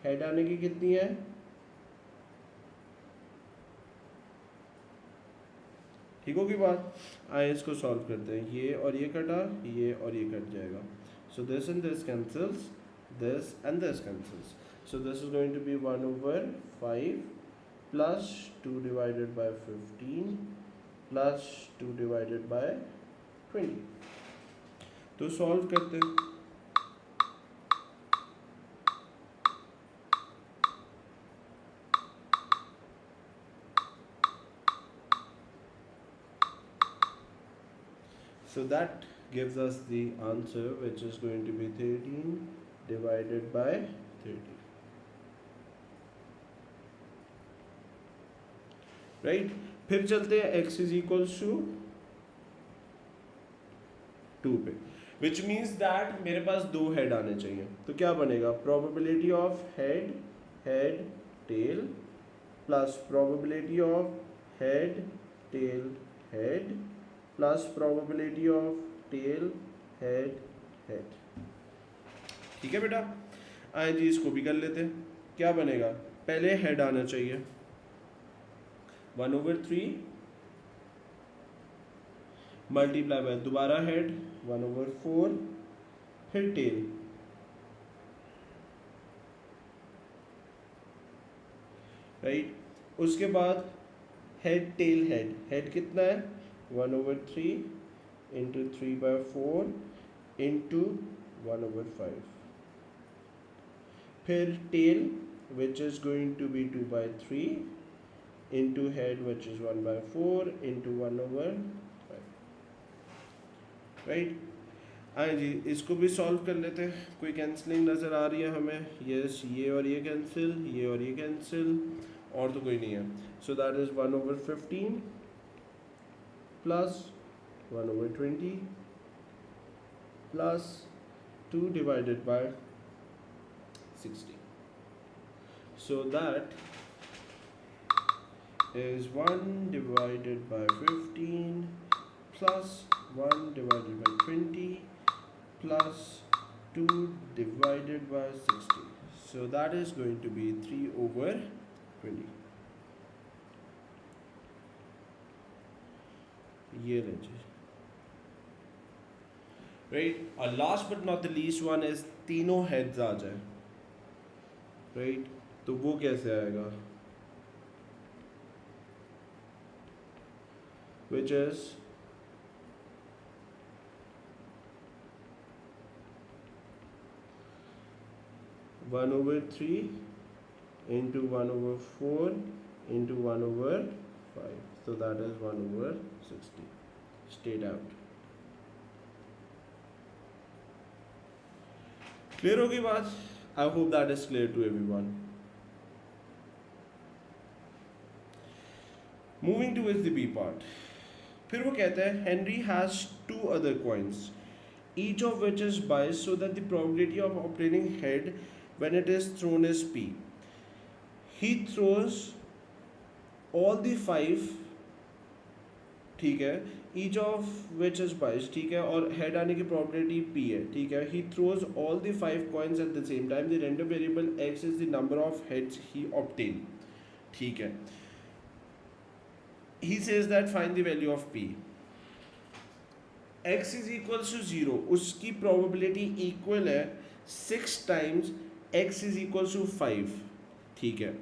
हेड आने की कितनी है, ठीक होगी बात। आइए इसको सॉल्व करते हैं। ये और ये कटा, ये और ये कट जाएगा, so this and this cancels, this and this cancels, so this is going to be 1/5 plus 2 divided by 15 plus 2 divided by 20। तो सॉल्व करते हैं। So that gives us the answer which is going to be 13 divided by 30, right। फिर चलते हैं x is equals to 2 पे, which means that मेरे पास दो head आने चाहिए, तो क्या बनेगा, probability of head head tail plus probability of head tail head plus probability of tail head head, ठीक है बेटा। आए जी इसको भी कर लेते हैं। क्या बनेगा, पहले हेड आना चाहिए 1/3 मल्टीप्लाई बाय दोबारा हेड 1/4 फिर टेल, राइट। उसके बाद हेड टेल हेड, हेड कितना है 1/3 इंटू 3/4 इंटू 1/5, फिर tell which is going to be 2/3 into head which is 1/4 into 1/5, right। आए जी इसको भी सॉल्व कर लेते हैं। कोई कैंसलिंग नज़र आ रही है हमें, यस ये और ये कैंसिल, ये और ये कैंसिल, और तो कोई नहीं है, so that is 1/15 plus 1/20 plus 2 divided by 60, so that is 1 divided by 15 plus 1 divided by 20 plus 2 divided by 60, so that is going to be 3/20। ये लीजिए, राइट। और last but not the least one is तीनों heads आ जाए, right, तो वो कैसे आएगा, which is 1/3 into 1/4 into 1/5, so that is 1/60 straight out। Clear होगी बात, I hope that is clear to everyone. Moving to is the B part. फिर वो कहता है Henry has 2 other coins each of which is biased so that the probability of obtaining head when it is thrown is p। he throws all the 5, ठीक है, each of which is biased, ठीक है, और head आने की probability p है, ठीक है। he throws all the 5 coins at the same time, the random variable x is the number of heads he obtained, ठीक है। He says that find the value of p, x is equal to 0, उसकी probability equal है 6 times x is equal to 5, ठीक है।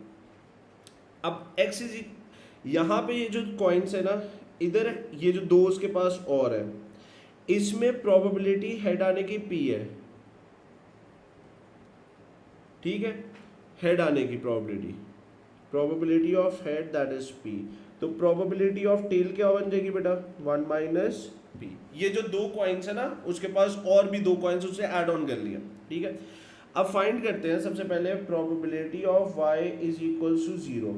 अब x is, यहाँ पे ये जो कॉइन्स है ना, इधर ये जो दो उसके पास और है, इसमें प्रोबेबिलिटी हेड आने की p है, ठीक है, हेड आने की probability of head that is p। तो प्रोबेबिलिटी ऑफ टेल क्या बन जाएगी बेटा, 1 माइनस p। ये जो दो कॉइन्स है ना, उसके पास और भी दो कॉइन्स, उसे ऐड ऑन कर लिया, ठीक है। अब फाइंड करते हैं सबसे पहले probability of y is equal to 0।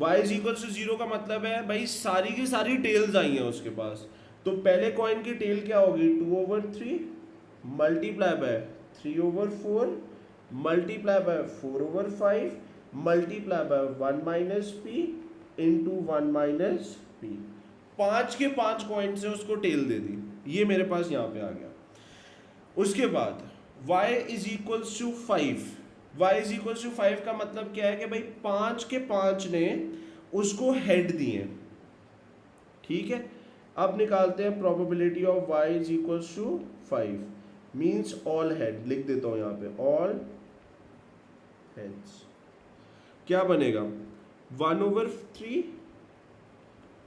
y is equal to 0 का मतलब है भाई सारी की सारी टेल्स आई हैं उसके पास, तो पहले कॉइन की टेल क्या होगी, 2/3 multiply by 3/4 multiply by 4/5 multiply by 1 minus P into 1 minus P. 5 के 5 कॉइन से उसको टेल दे दी, ये मेरे पास यहाँ पे आ गया। उसके बाद y is equal to 5, y is equal to 5 का मतलब क्या है कि भाई 5 के 5 ने उसको हेड दिए, ठीक है। अब निकालते हैं probability of y is equal to 5 means all head, लिख देता हूं यहाँ पे ऑल हेड्स। क्या बनेगा, 1/3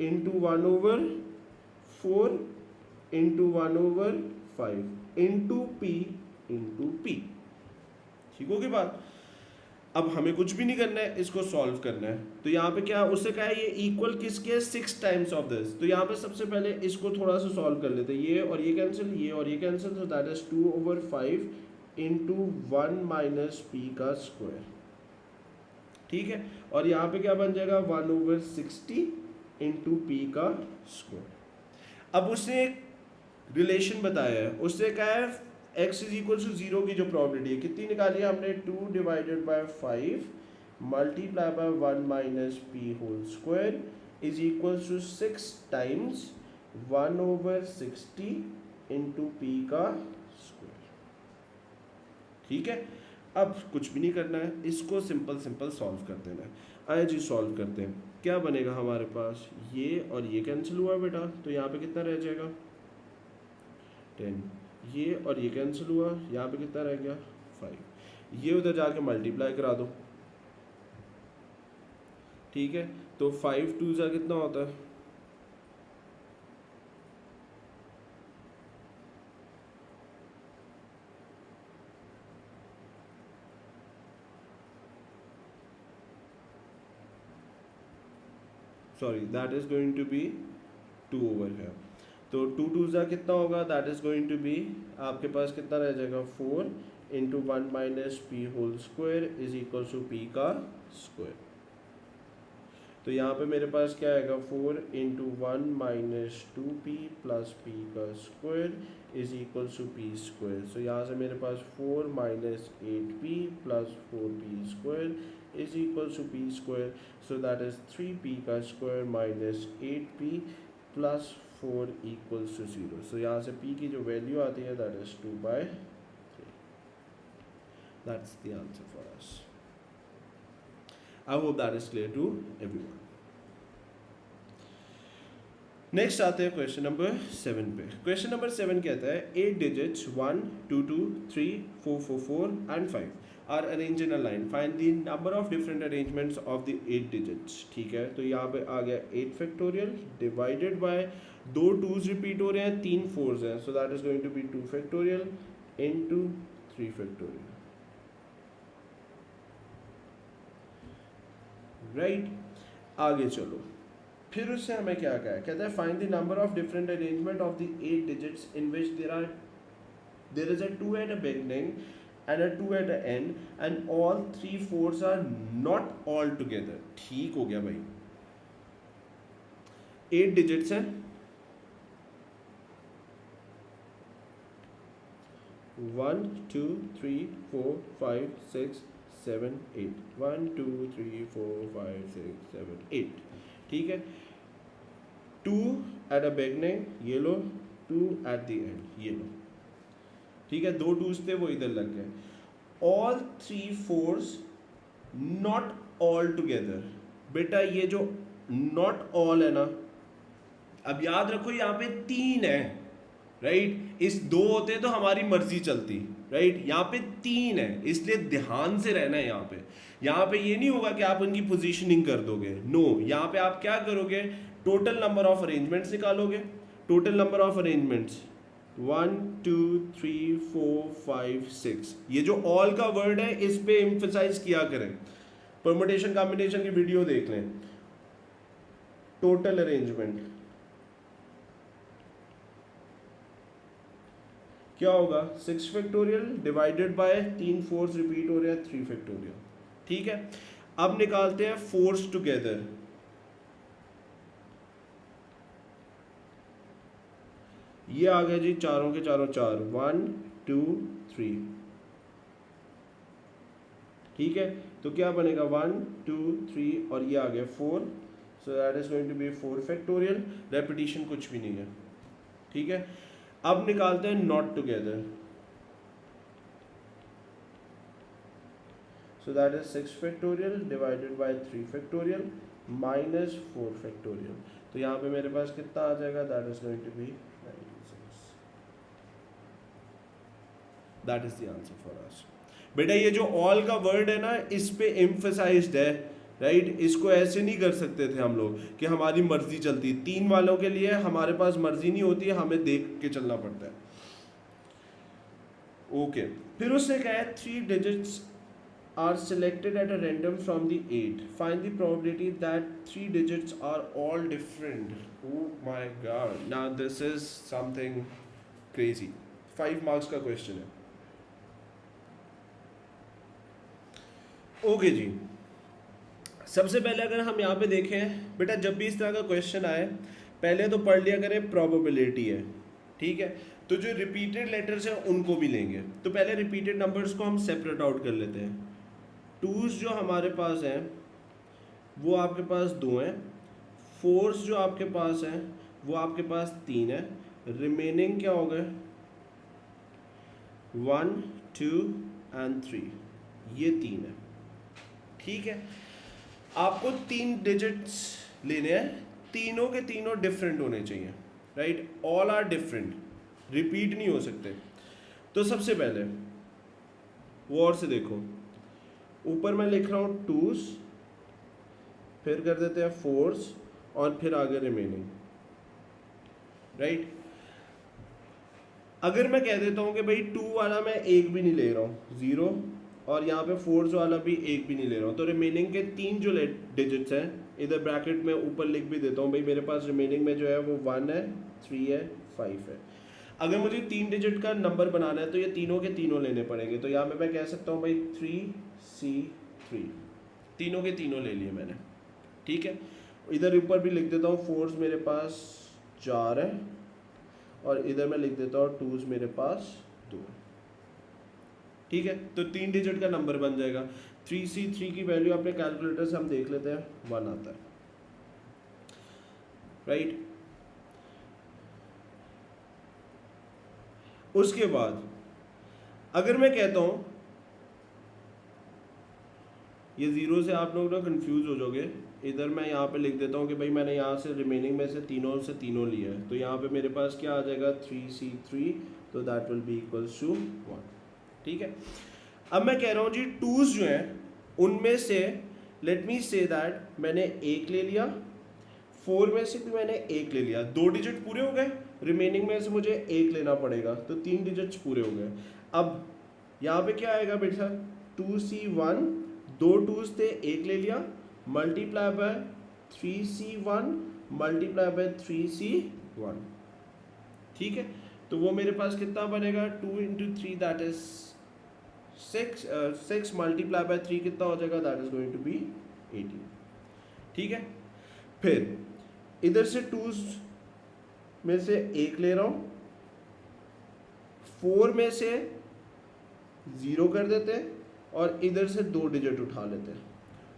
इंटू 1/4 इंटू 1/5 इंटू p, ठीक होगी बात। अब हमें कुछ भी नहीं करना है, इसको सॉल्व करना है। तो यहाँ पे क्या उससे क्या है, ये इक्वल किसके, 6 टाइम्स ऑफ दिस। तो यहाँ पे सबसे पहले इसको थोड़ा सा सॉल्व कर लेते हैं, ये और ये कैंसिल, ये और ये कैंसिल, तो that is 2/5 into 1 minus P का स्क्वायर, ठीक है। और यहाँ पे क्या बन जाएगा, 1/60 इंटू पी का स्क्वायर। अब उसने एक रिलेशन बताया है, उससे क्या है, x इज इक्वल टू 0 की जो प्रॉबिलिटी है कितनी निकाली है हमने, 2 divided by 5 multiply by 1 minus P whole square is equal to 6 times 1/60 into P का स्क्वायर, ठीक है। अब कुछ भी नहीं करना है, इसको सिंपल सॉल्व कर देना है। आइए जी सॉल्व करते हैं। क्या बनेगा हमारे पास, ये और ये कैंसिल हुआ बेटा, तो यहाँ पे कितना रह जाएगा 10, ये और ये कैंसिल हुआ, यहाँ पे कितना रह गया 5, ये उधर जाके मल्टीप्लाई करा दो, ठीक है। तो 5 2 जा कितना होता है, sorry that is going to be 2 over है। तो 2 2 जा कितना होगा, that is going to be, आपके पास कितना रह जाएगा 4 into 1 minus P whole square is equal to p का स्क्वायर। तो यहाँ पे मेरे पास क्या आएगा, 4 into 1 minus 2p plus p का square is equal to P square. So यहाँ से मेरे पास 4 minus 8p plus 4p square is equal to P square. So that is 3p का square minus 8p plus 4 equals to 0। So यहाँ से p की जो वैल्यू आती है that is 2/3। That's the answer for us. I hope that is clear to everyone. Next आते हैं question number 7 पे। क्वेश्चन नंबर 7 कहता है 8 digits 1 2 2 3 4 4 4 and 5 are arrange in a line, find the number of different arrangements of the 8 digits. ठीक है, तो यहाँ पे आ गया 8 factorial divided by 2 2s repeat हो रहे हैं, 3 4s हैं, so that is going to be 2 factorial into 3 factorial, right. आगे चलो, फिर उससे हमें क्या कहा है, कहता है find the number of different arrangement of the 8 digits in which there is a 2 at a beginning and a 2 at a end and all 3 4s are not all together. ठीक हो गया भाई, 8 डिजिट्स हैं, 1 2 3 4 5 6 7 8, 1 2 3 4 5 6 7 8, ठीक है। 2 एट अ बिगनिंग ये लो, 2 at the end ये लो, ठीक है। 2 2s थे वो इधर लग गए। All 3 4s not all together, बेटा ये जो नॉट ऑल है ना। अब याद रखो यहाँ पे 3 है, राइट, इस 2 होते तो हमारी मर्जी चलती, राइट, यहाँ पे 3 है, इसलिए ध्यान से रहना है यहाँ पे। यहाँ पे ये नहीं होगा कि आप उनकी पोजीशनिंग कर दोगे, नो, यहाँ पे आप क्या करोगे, टोटल नंबर ऑफ अरेंजमेंट्स निकालोगे। टोटल नंबर ऑफ अरेंजमेंट्स 1 2 3 4 5 6, ये जो ऑल का वर्ड है इस पे एम्फसाइज किया करें, परमुटेशन कॉम्बिनेशन की वीडियो देख लें। टोटल अरेंजमेंट क्या होगा, 6 factorial divided by 3 force repeat हो रहा है 3 फैक्टोरियल, ठीक है। अब निकालते हैं फोर्स टुगेदर। ये आ गया जी चारों के चारों 4, 1 2 3, ठीक है। तो क्या बनेगा 1 2 3 और ये आ गया 4, so that is going to be 4 factorial, repetition कुछ भी नहीं है, ठीक है। अब निकालते हैं not together, so that is 6 factorial divided by 3 factorial minus 4 factorial. तो यहाँ पे मेरे पास कितना आ जाएगा, that is going to be 96। That is the answer for us. बेटा ये जो ऑल का वर्ड है ना, इस पे एम्फसाइज्ड है, राइट, इसको ऐसे नहीं कर सकते थे हम लोग कि हमारी मर्जी चलती। 3 वालों के लिए हमारे पास मर्जी नहीं होती है, हमें देख के चलना पड़ता है। ओके, फिर उसने कहा है 3 digits are selected at a random from the 8. Find the probability that 3 digits are all different. Oh my god. Now this is something crazy. 5 marks का question है। ओके जी, सबसे पहले अगर हम यहाँ पे देखें बेटा, जब भी इस तरह का क्वेश्चन आए पहले तो पढ़ लिया करें प्रोबेबिलिटी है, ठीक है। तो जो रिपीटेड लेटर्स हैं उनको भी लेंगे, तो पहले रिपीटेड नंबर्स को हम सेपरेट आउट कर लेते हैं। 2s जो हमारे पास हैं वो आपके पास 2 हैं, 4s जो आपके पास हैं वो आपके पास 3 है, रिमेनिंग क्या हो गए 1 2 एंड 3, ये 3 है, ठीक है। आपको 3 डिजिट्स लेने हैं, तीनों के तीनों डिफरेंट होने चाहिए, right, all are different, repeat नहीं हो सकते। तो सबसे पहले वो और से देखो, ऊपर मैं लिख रहा हूँ 2s, फिर कर देते हैं 4s और फिर आगे रिमेनिंग, राइट। अगर मैं कह देता हूँ कि भाई 2 वाला मैं एक भी नहीं ले रहा हूँ 0, और यहाँ पे 4s वाला भी एक भी नहीं ले रहा हूँ, तो रिमेनिंग के 3 जो डिजिट्स हैं इधर ब्रैकेट में ऊपर लिख भी देता हूँ, भाई मेरे पास रिमेनिंग में जो है वो 1 है 3 है 5 है। अगर मुझे 3 डिजिट का नंबर बनाना है तो ये तीनों के तीनों लेने पड़ेंगे, तो यहाँ पे मैं कह सकता हूँ भाई 3C3, तीनों के तीनों ले लिए मैंने, ठीक है। इधर ऊपर भी लिख देता हूँ 4s मेरे पास 4 है, और इधर मैं लिख देता हूँ 2s मेरे पास 2 है, ठीक है। तो 3 डिजिट का नंबर बन जाएगा। 3C3 की वैल्यू अपने कैलकुलेटर से हम देख लेते हैं, 1 आता है, राइट। उसके बाद अगर मैं कहता हूं, ये 0 से आप लोग ना कंफ्यूज हो जाओगे, इधर मैं यहाँ पे लिख देता हूँ कि भाई मैंने यहाँ से रिमेनिंग में से तीनों लिया है, तो यहाँ पे मेरे पास क्या आ जाएगा 3C3, तो that will be equals to 1, ठीक है। अब मैं कह रहा हूँ जी 2s जो हैं उनमें से लेट मी से दैट मैंने एक ले लिया, 4 में से भी मैंने एक ले लिया, 2 डिजिट पूरे हो गए, रिमेनिंग में से मुझे एक लेना पड़ेगा, तो 3 डिजिट्स पूरे हो गए। अब यहाँ पे क्या आएगा बेटा 2C1, 2 2s थे एक ले लिया, multiply by 3C1 multiply by 3C1, ठीक है। तो वो मेरे पास कितना बनेगा 2 into 3 that is 6 multiply by 3 कितना हो जाएगा, that is going to be 18, ठीक है। फिर इधर से 2s में से एक ले रहा हूँ, 4 में से 0 कर देते हैं और इधर से 2 डिजिट उठा लेते हैं,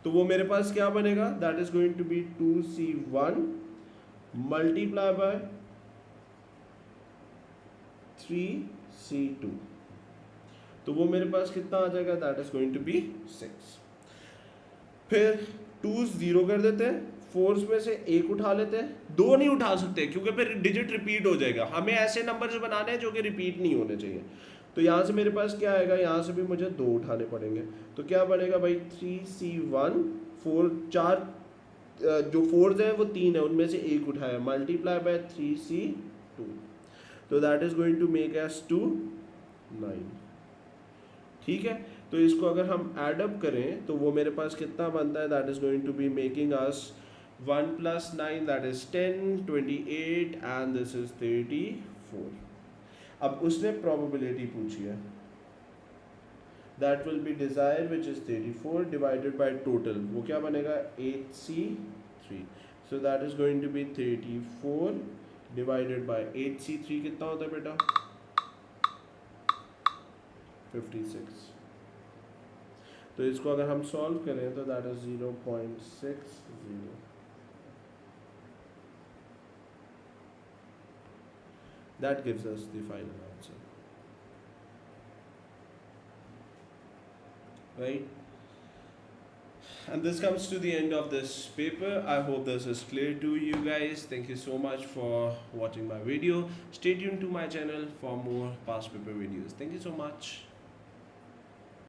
तो वो मेरे पास क्या बनेगा, that is going to be 2C1 multiply by 3C2, तो वो मेरे पास कितना आ जाएगा, that is going to be 6। फिर 2s 0 कर देते हैं, फोर्स में से एक उठा लेते हैं, दो नहीं उठा सकते क्योंकि फिर डिजिट रिपीट हो जाएगा। हमें ऐसे नंबर्स बनाने हैं जो कि रिपीट नहीं होने चाहिए। तो यहाँ से मेरे पास क्या आएगा, यहाँ से भी मुझे दो उठाने पड़ेंगे। तो क्या बनेगा भाई, 3C1 4 4 जो फोर्स है वो 3 है, उनमें से एक उठाया, मल्टीप्लाई बाय 3C2, तो that is going to make us 9। ठीक है, तो इसको अगर हम एड अप करें तो वो मेरे पास कितना बनता है, that is going to be making us 1 + 9 that is 10 28 and this is 34। अब उसने प्रोबेबिलिटी पूछी है, that will be desire which is 34 divided by total, वो क्या बनेगा 8C3, so that is going to be 34 divided by 8C3 कितना होता है बेटा 56। तो इसको अगर हम सॉल्व करें तो that is 0.60, that gives us the final answer, right? And this comes to the end of this paper. I hope this is clear to you guys. Thank you so much for watching my video. Stay tuned to my channel for more past paper videos. Thank you so much.